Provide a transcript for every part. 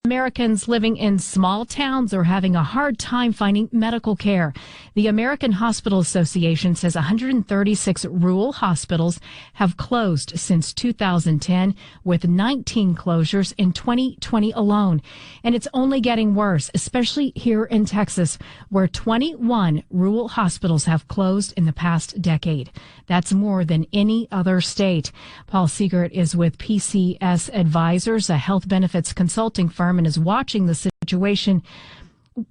Americans living in small towns are having a hard time finding medical care. The American Hospital Association says 136 rural hospitals have closed since 2010, with 19 closures in 2020 alone. And it's only getting worse, especially here in Texas, where 21 rural hospitals have closed in the past decade. That's more than any other state. Paul Seegert is with PCS Advisors, a health benefits consulting firm, and is watching the situation.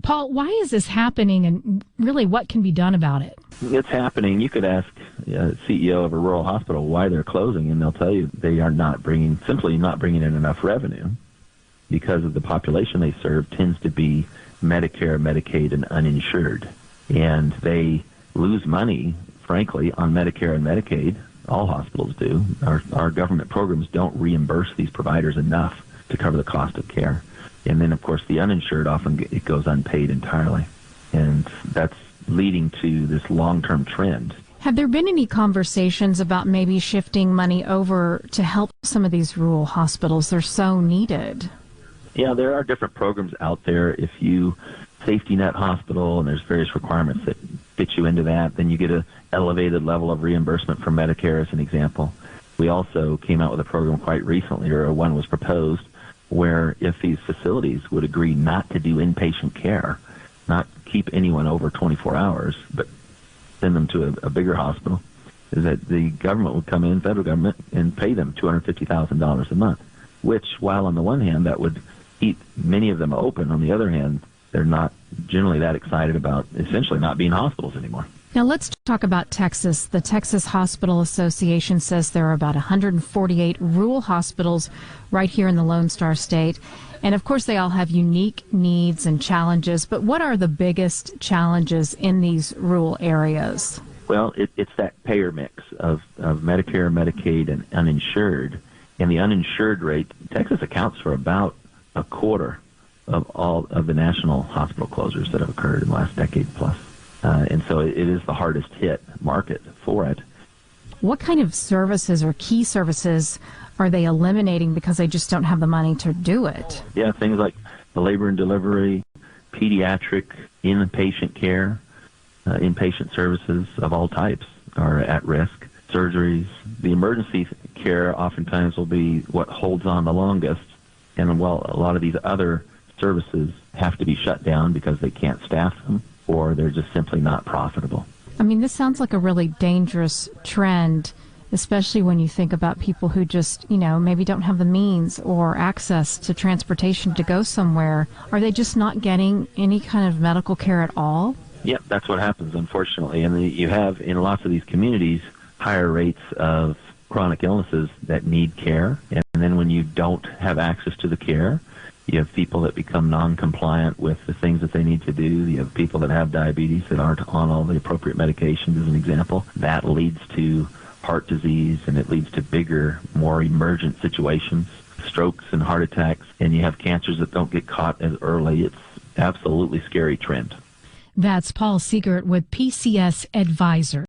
Paul, why is this happening, and really what can be done about it? It's happening. You could ask a CEO of a rural hospital why they're closing, and they'll tell you they are simply not bringing in enough revenue because of the population they serve tends to be Medicare, Medicaid, and uninsured. And they lose money, frankly, on Medicare and Medicaid. All hospitals do. Our government programs don't reimburse these providers enough to cover the cost of care. And then, of course, the uninsured often it goes unpaid entirely. And that's leading to this long-term trend. Have there been any conversations about maybe shifting money over to help some of these rural hospitals? They're so needed. Yeah, there are different programs out there. If you safety net hospital, and there's various requirements that fit you into that, then you get an elevated level of reimbursement from Medicare, as an example. We also came out with a program quite recently, or one was proposed, where if these facilities would agree not to do inpatient care, not keep anyone over 24 hours, but send them to a bigger hospital, is that the government would come in, federal government, and pay them $250,000 a month, which, while on the one hand that would keep many of them open, on the other hand, they're not generally that excited about essentially not being hospitals anymore. Now let's talk about Texas. The Texas Hospital Association says there are about 148 rural hospitals right here in the Lone Star State. And of course, they all have unique needs and challenges. But what are the biggest challenges in these rural areas? Well, it's that payer mix of Medicare, Medicaid, and uninsured. And the uninsured rate, Texas accounts for about a quarter of all of the national hospital closures that have occurred in the last decade plus. And so it is the hardest hit market for it. What kind of services or key services are they eliminating because they just don't have the money to do it? Yeah, things like the labor and delivery, pediatric, inpatient care, inpatient services of all types are at risk. Surgeries, the emergency care oftentimes will be what holds on the longest. And while a lot of these other services have to be shut down because they can't staff them, or they're just simply not profitable. I mean, this sounds like a really dangerous trend, especially when you think about people who just, maybe don't have the means or access to transportation to go somewhere. Are they just not getting any kind of medical care at all? Yep, that's what happens, unfortunately. And you have, in lots of these communities, higher rates of chronic illnesses that need care. And then when you don't have access to the care, you have people that become non-compliant with the things that they need to do. You have people that have diabetes that aren't on all the appropriate medications, as an example. That leads to heart disease, and it leads to bigger, more emergent situations, strokes and heart attacks, and you have cancers that don't get caught as early. It's absolutely scary trend. That's Paul Seegert with PCS Advisors.